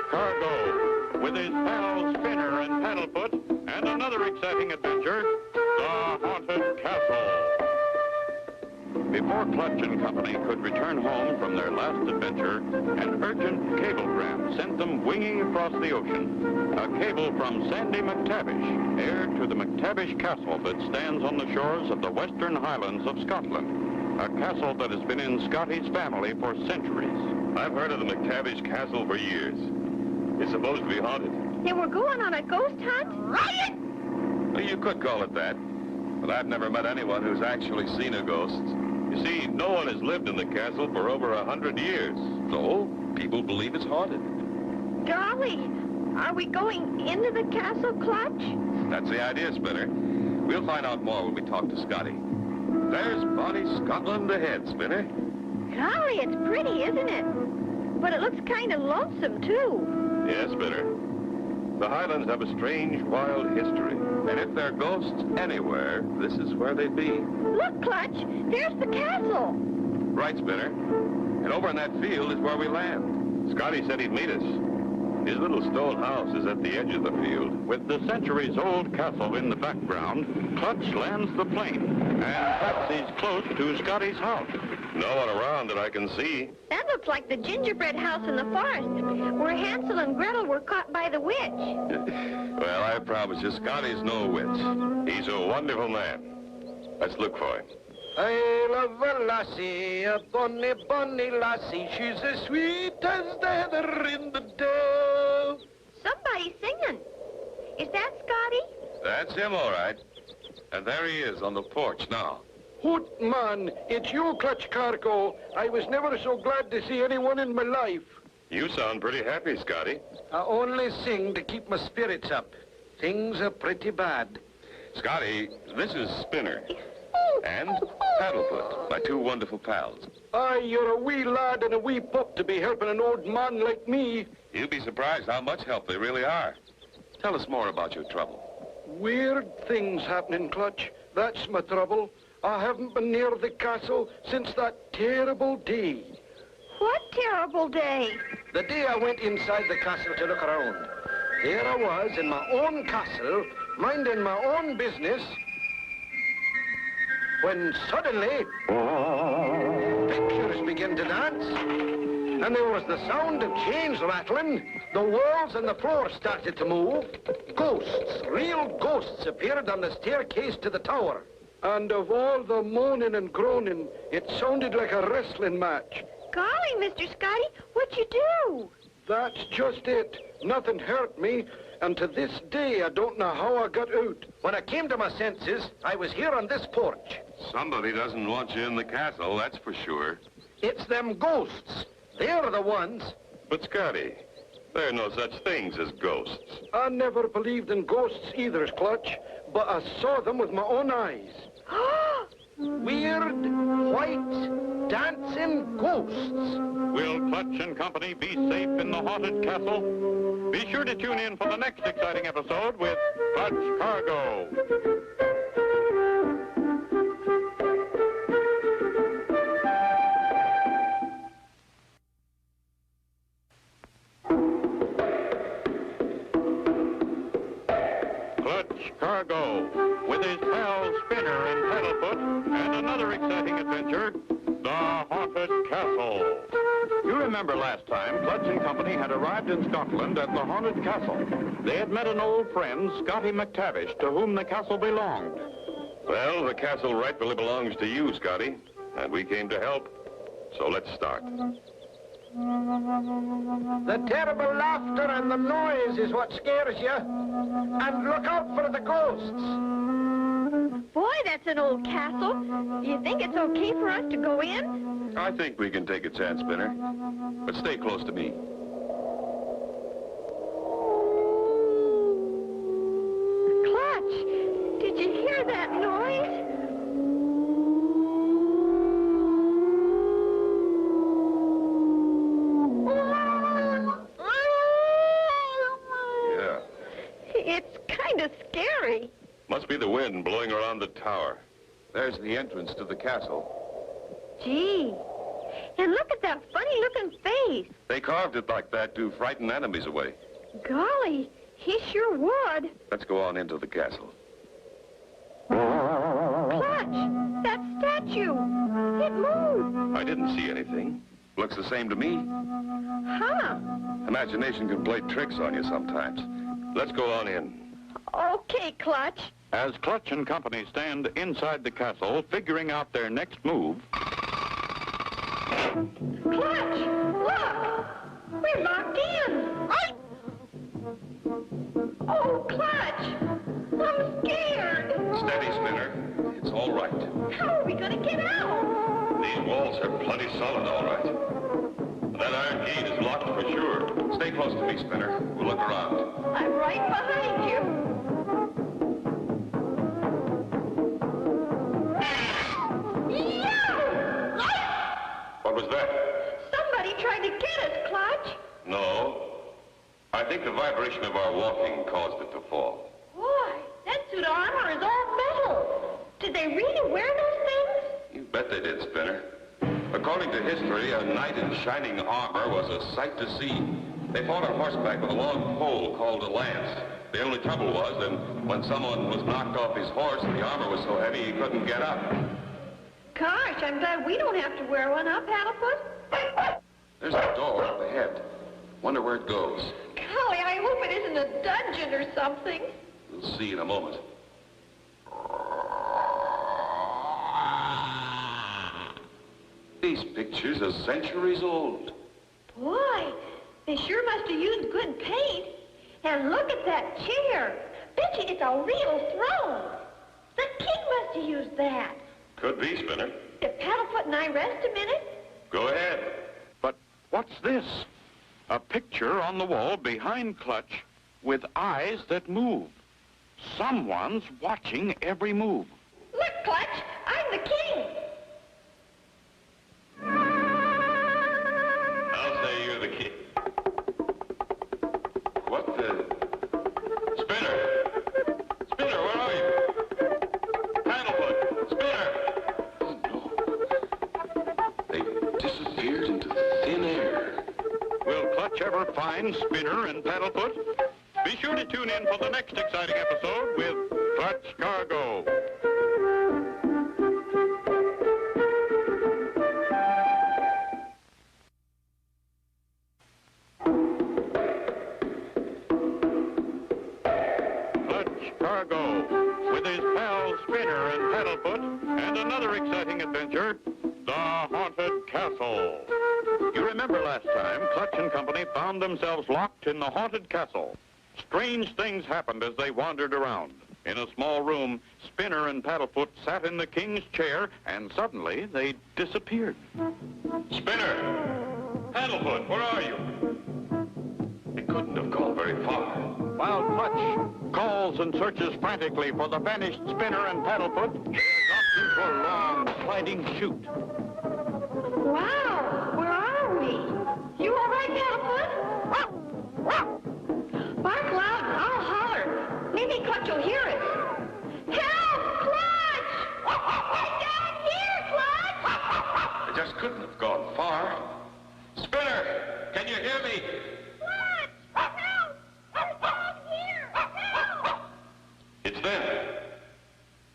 Cargo, with his pals Spinner and Paddlefoot, and another exciting adventure, The Haunted Castle. Before Clutch and Company could return home from their last adventure, an urgent cablegram sent them winging across the ocean. A cable from Sandy McTavish, heir to the McTavish Castle that stands on the shores of the Western Highlands of Scotland. A castle that has been in Scotty's family for centuries. I've heard of the McTavish Castle for years. It's supposed to be haunted. Then we're going on a ghost hunt? Riot! Well, you could call it that. But I've never met anyone who's actually seen a ghost. You see, no one has lived in the castle for over 100 years. So, people believe it's haunted. Golly, are we going into the castle, Clutch? That's the idea, Spinner. We'll find out more when we talk to Scotty. There's bonny Scotland ahead, Spinner. Golly, it's pretty, isn't it? But it looks kind of lonesome, too. Yes, Spinner. The Highlands have a strange, wild history. And if there are ghosts anywhere, this is where they'd be. Look, Clutch, there's the castle. Right, Spinner. And over in that field is where we land. Scotty said he'd meet us. His little stone house is at the edge of the field. With the centuries-old castle in the background, Clutch lands the plane and taxis close to Scotty's house. No one around that I can see. That looks like the gingerbread house in the forest, where Hansel and Gretel were caught by the witch. Well, I promise you, Scotty's no witch. He's a wonderful man. Let's look for him. I love a lassie, a bonny, bonny lassie. She's as sweet as the heather in the dale. Somebody's singing. Is that Scotty? That's him, all right. And there he is on the porch now. Hoot, man, it's you, Clutch Cargo. I was never so glad to see anyone in my life. You sound pretty happy, Scotty. I only sing to keep my spirits up. Things are pretty bad. Scotty, this is Spinner. And Paddlefoot, my two wonderful pals. Aye, you're a wee lad and a wee pup to be helping an old man like me. You'd be surprised how much help they really are. Tell us more about your trouble. Weird things happening, Clutch. That's my trouble. I haven't been near the castle since that terrible day. What terrible day? The day I went inside the castle to look around. There I was in my own castle, minding my own business, when suddenly, pictures began to dance, and there was the sound of chains rattling, the walls and the floor started to move. Ghosts, real ghosts, appeared on the staircase to the tower. And of all the moaning and groaning, it sounded like a wrestling match. Golly, Mr. Scotty, what'd you do? That's just it. Nothing hurt me, and to this day I don't know how I got out. When I came to my senses, I was here on this porch. Somebody doesn't want you in the castle, that's for sure. It's them ghosts. They're the ones. But, Scotty, there are no such things as ghosts. I never believed in ghosts either, Clutch, but I saw them with my own eyes. Weird, white, dancing ghosts. Will Clutch and Company be safe in the haunted castle? Be sure to tune in for the next exciting episode with Clutch Cargo. Clutch Cargo, with his pals Spinner and Paddlefoot, and another exciting adventure, The Haunted Castle. You remember last time, Clutch and Company had arrived in Scotland at the Haunted Castle. They had met an old friend, Scotty McTavish, to whom the castle belonged. Well, the castle rightfully belongs to you, Scotty, and we came to help. So let's start. The terrible laughter and the noise is what scares you. And look out for the ghosts. Boy, that's an old castle. Do you think it's okay for us to go in? I think we can take a chance, Spinner. But stay close to me. Clutch, did you hear that noise? Yeah. It's kind of scary. Must be the wind blowing around the tower. There's the entrance to the castle. Gee. And look at that funny-looking face. They carved it like that to frighten enemies away. Golly, he sure would. Let's go on into the castle. Clutch, that statue. It moved. I didn't see anything. Looks the same to me. Huh. Imagination can play tricks on you sometimes. Let's go on in. Okay, Clutch. As Clutch and company stand inside the castle, figuring out their next move, Clutch, look. We're locked in. Oh, Clutch. I'm scared. Steady, Spinner. It's all right. How are we going to get out? These walls are plenty solid, all right. That iron gate is locked for sure. Stay close to me, Spinner. We'll look around. I'm right behind you. What was that? Somebody tried to get us, Clutch. No. I think the vibration of our walking caused it to fall. Boy, that suit of armor is all metal. Did they really wear those things? You bet they did, Spinner. According to history, a knight in shining armor was a sight to see. They fought on horseback with a long pole called a lance. The only trouble was that when someone was knocked off his horse, the armor was so heavy he couldn't get up. Gosh, I'm glad we don't have to wear one up, Paddlefoot. There's a door up ahead. Wonder where it goes. Golly, I hope it isn't a dungeon or something. We'll see in a moment. These pictures are centuries old. Boy, they sure must have used good paint. And look at that chair. Bet you it's a real throne. The king must have used that. Could be, Spinner. If Paddlefoot and I rest a minute? Go ahead. but what's this? A picture on the wall behind Clutch with eyes that move. Someone's watching every move. Look, Clutch, I'm the king. I'll say you're the king. What the... Spinner! Spinner, where are you? Paddlefoot! Spinner! Oh, no. They disappeared into thin air. Will Clutch ever find Spinner and Paddlefoot? Be sure to tune in for the next exciting episode with Clutch Cargo. Clutch Cargo, with his pals Spinner and Paddlefoot, and another exciting adventure, The Haunted Castle. You remember last time, Clutch and company found themselves locked in the haunted castle. Strange things happened as they wandered around. In a small room, Spinner and Paddlefoot sat in the king's chair, and suddenly they disappeared. Spinner! Paddlefoot, where are you? They couldn't have gone very far. While Clutch calls and searches frantically for the vanished Spinner and Paddlefoot, they are dropped into a long, sliding chute. Wow, where are we? You all right, Paddlefoot? Bark loud and I'll holler. Maybe Clutch will hear us. Help, Clutch! We're down here, Clutch! They just couldn't have gone far. Spinner! Can you hear me? Clutch! Help! We're down here! Help! It's them.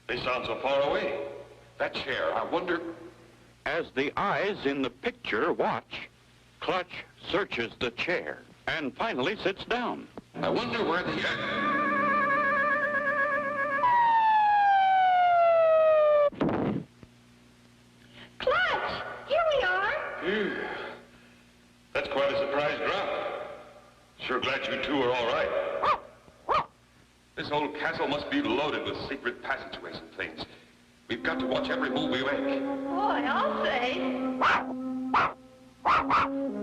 They sound so far away. That chair, I wonder... As the eyes in the picture watch, Clutch searches the chair and finally sits down. I wonder where the... Clutch! Here we are! Phew. That's quite a surprise drop. Sure glad you two are all right. This old castle must be loaded with secret passageways and things. We've got to watch every move we make. Boy, I'll say.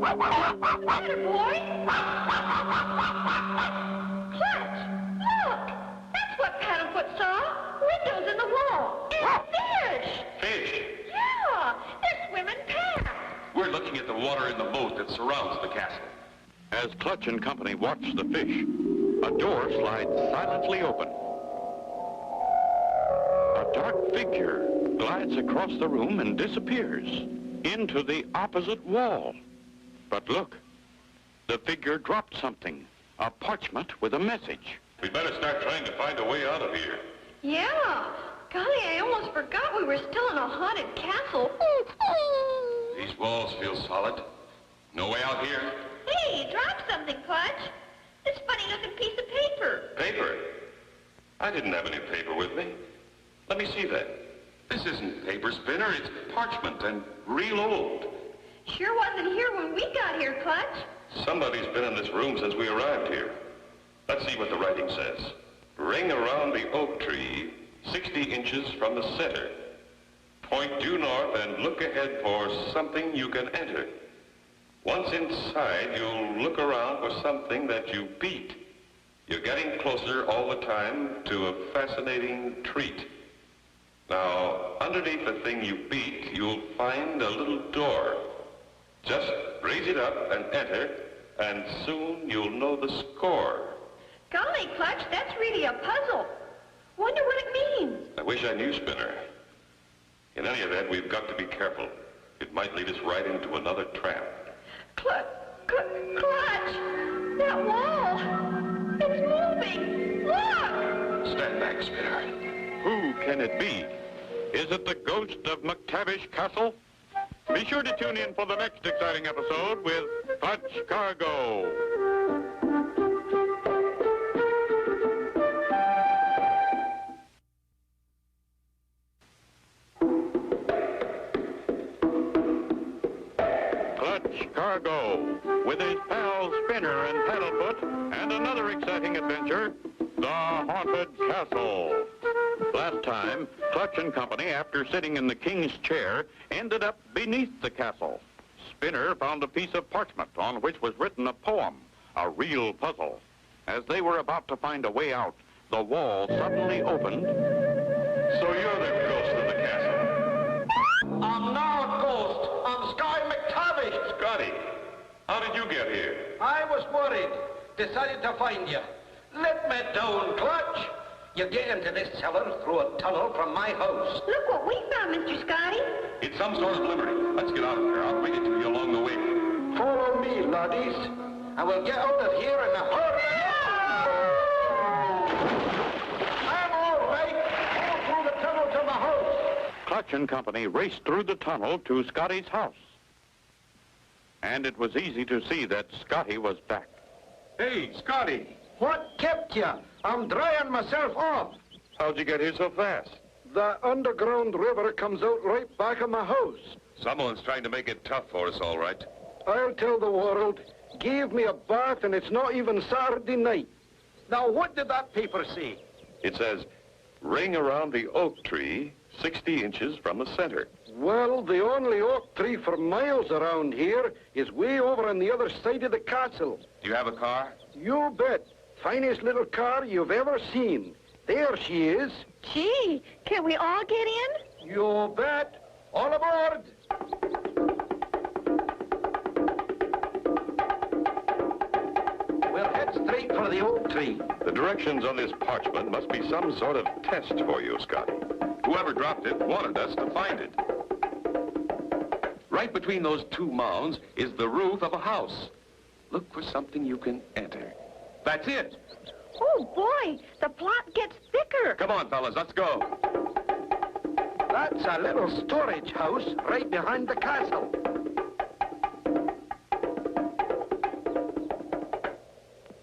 Better, boy. Clutch, look. That's what Paddlefoot saw. Windows in the wall. And fish. Fish! Yeah, they're swimming past. We're looking at the water in the moat that surrounds the castle. As Clutch and company watch the fish, a door slides silently open. A dark figure glides across the room and disappears into the opposite wall. But look, the figure dropped something, a parchment with a message. We'd better start trying to find a way out of here. Yeah. Golly, I almost forgot we were still in a haunted castle. These walls feel solid. No way out here. Hey, drop something, Clutch. This funny-looking piece of paper. Paper? I didn't have any paper with me. Let me see that. This isn't paper, Spinner. It's parchment and real old. Sure wasn't here when we got here, Clutch. Somebody's been in this room since we arrived here. Let's see what the writing says. Ring around the oak tree 60 inches from the center. Point due north and look ahead for something you can enter. Once inside, you'll look around for something that you beat. You're getting closer all the time to a fascinating treat. Now, underneath the thing you beat, you'll find a little door. Just raise it up and enter, and soon you'll know the score. Golly, Clutch, that's really a puzzle. Wonder what it means. I wish I knew, Spinner. In any event, we've got to be careful. It might lead us right into another trap. Clutch, that wall, it's moving. Look! Stand back, Spinner. Who can it be? Is it the ghost of McTavish Castle? Be sure to tune in for the next exciting episode with Clutch Cargo. Clutch Cargo, with his pals Spinner and Paddlefoot, and another exciting adventure, The Haunted Castle. Last time, Clutch and company, after sitting in the king's chair, ended up beneath the castle. Spinner found a piece of parchment on which was written a poem, a real puzzle. As they were about to find a way out, the wall suddenly opened. So you're the ghost of the castle. I'm not a ghost. I'm Sky McTavish. Scotty, how did you get here? I was worried. Decided to find you. Let me down, Clutch. You get into this cellar through a tunnel from my house. Look what we found, Mr. Scotty. It's some sort of limerick. Let's get out of here. I'll read it to you along the way. Follow me, laddies, and we'll get out of here in a hurry. I'm all right. Go through the tunnel to my house. Clutch and company raced through the tunnel to Scotty's house. And it was easy to see that Scotty was back. Hey, Scotty. What kept you? I'm drying myself off. How'd you get here so fast? The underground river comes out right back of my house. Someone's trying to make it tough for us, all right. I'll tell the world. Gave me a bath and it's not even Saturday night. Now, what did that paper say? It says, ring around the oak tree 60 inches from the center. Well, the only oak tree for miles around here is way over on the other side of the castle. Do you have a car? You bet. Finest little car you've ever seen. There she is. Gee, can we all get in? You bet. All aboard. We'll head straight for the oak tree. The directions on this parchment must be some sort of test for you, Scotty. Whoever dropped it wanted us to find it. Right between those two mounds is the roof of a house. Look for something you can enter. That's it. Oh, boy, the plot gets thicker. Come on, fellas, let's go. That's a little storage house right behind the castle.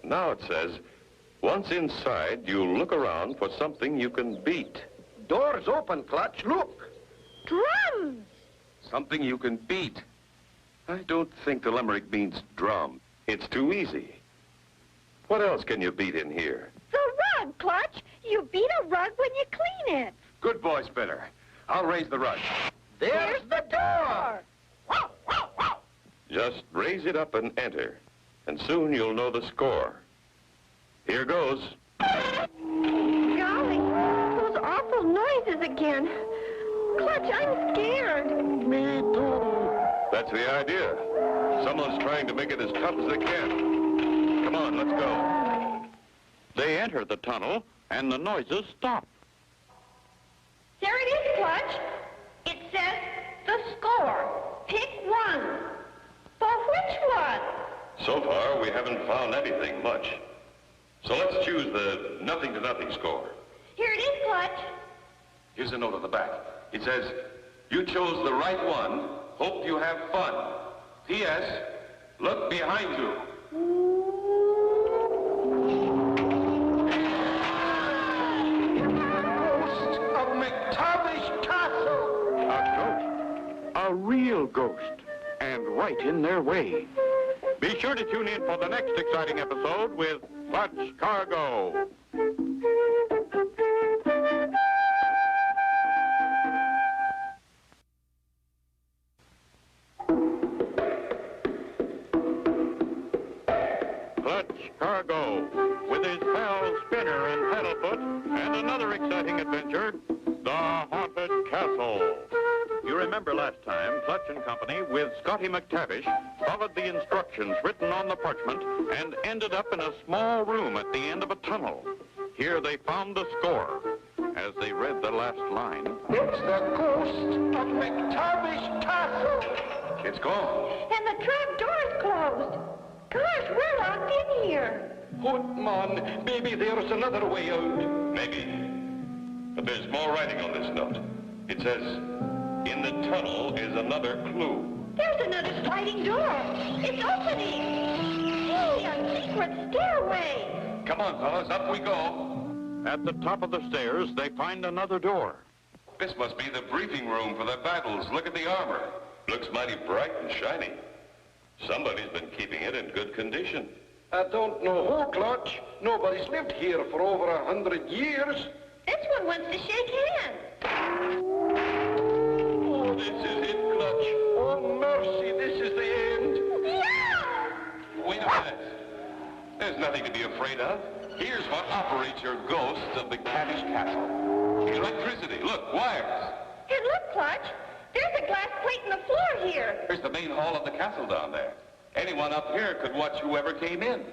Now it says, once inside, you'll look around for something you can beat. Door's open, Clutch. Look. Drums! Something you can beat. I don't think the limerick means drum. It's too easy. What else can you beat in here? The rug, Clutch. You beat a rug when you clean it. Good boy, Spinner. I'll raise the rug. There's the door. Just raise it up and enter, and soon you'll know the score. Here goes. Golly, those awful noises again. Clutch, I'm scared. Me too. That's the idea. Someone's trying to make it as tough as they can. Come on, let's go. They enter the tunnel, and the noises stop. There it is, Clutch. found anything much. So let's choose the nothing to nothing score. Here it is, Clutch. Here's a note on the back. It says, you chose the right one. Hope you have fun. P.S. Look behind you. Ghost of McTavish Castle. A ghost. A real ghost. And right in their way. Be sure to tune in for the next exciting episode with Clutch Cargo. Clutch Cargo, with his pals Spinner and Paddlefoot, and another exciting adventure, The Haunted Castle. You remember last time, Clutch and Company, with Scotty McTavish, followed the instructions written on the parchment and ended up in a small room at the end of a tunnel. Here they found the score. As they read the last line, It's the ghost of McTavish Castle. It's gone. And the trap door's closed. Gosh, we're locked in here. Hootman, maybe there's another way out. Maybe. But there's more writing on this note. It says, in the tunnel is another clue. There's another sliding door. It's opening. Hey, a secret stairway. Come on, fellas, up we go. at the top of the stairs, they find another door. This must be the briefing room for the battles. Look at the armor. Looks mighty bright and shiny. Somebody's been keeping it in good condition. I don't know who, Clutch. Nobody's lived here for over 100 years. This one wants to shake hands. Oh, this is it, Clutch. Oh, mercy, this is the end. Yeah! Wait a minute. There's nothing to be afraid of. Here's what operates your ghosts of the Caddish Castle. Electricity. Look, wires. And look, Clutch. There's a glass plate in the floor here. Here's the main hall of the castle down there. Anyone up here could watch whoever came in.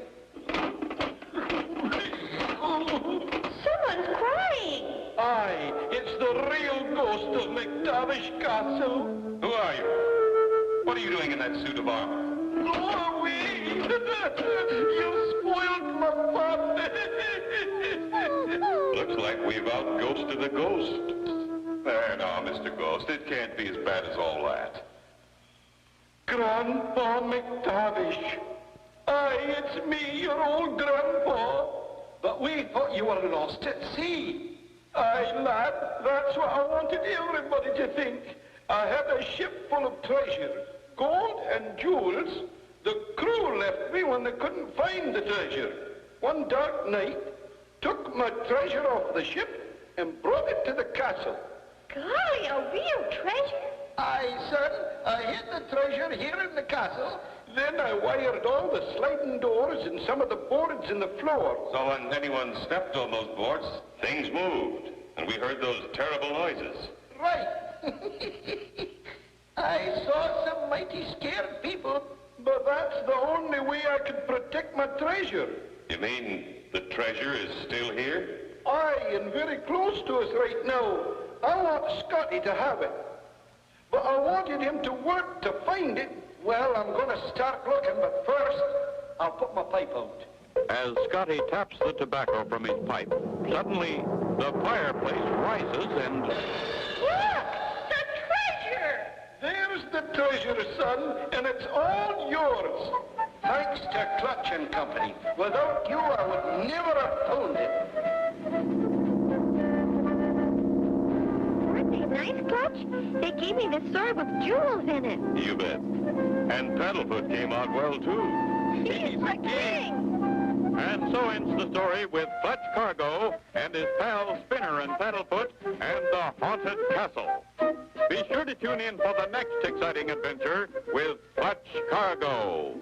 Someone's crying. Aye, it's the real ghost of McTavish Castle. Who are you? What are you doing in that suit of armor? Go away! You spoiled my fun! Looks like we've outghosted the ghost. There now, Mr. Ghost. It can't be as bad as all that. Grandpa McTavish. Aye, it's me, your old grandpa. But we thought you were lost at sea. Aye, lad, that's what I wanted everybody to think. I had a ship full of treasure, gold and jewels. The crew left me when they couldn't find the treasure. One dark night, took my treasure off the ship and brought it to the castle. Golly, a real treasure. Aye, son, I hid the treasure here in the castle. Then I wired all the sliding doors and some of the boards in the floor. So when anyone stepped on those boards, things moved. And we heard those terrible noises. Right. I saw some mighty scared people, but that's the only way I could protect my treasure. You mean the treasure is still here? Aye, and very close to us right now. I want Scotty to have it. But I wanted him to work to find it. Well, I'm going to start looking, but first, I'll put my pipe out. As Scotty taps the tobacco from his pipe, suddenly the fireplace rises and... Look, the treasure. There's the treasure, son, and it's all yours. Thanks to Clutch and Company. Without you, I would never have found it. Aren't they nice, Clutch? They gave me this sword with jewels in it. You bet. And Paddlefoot came out well, too. He's the king. And so ends the story with Clutch Cargo and his pals Spinner and Paddlefoot and the Haunted Castle. Be sure to tune in for the next exciting adventure with Clutch Cargo.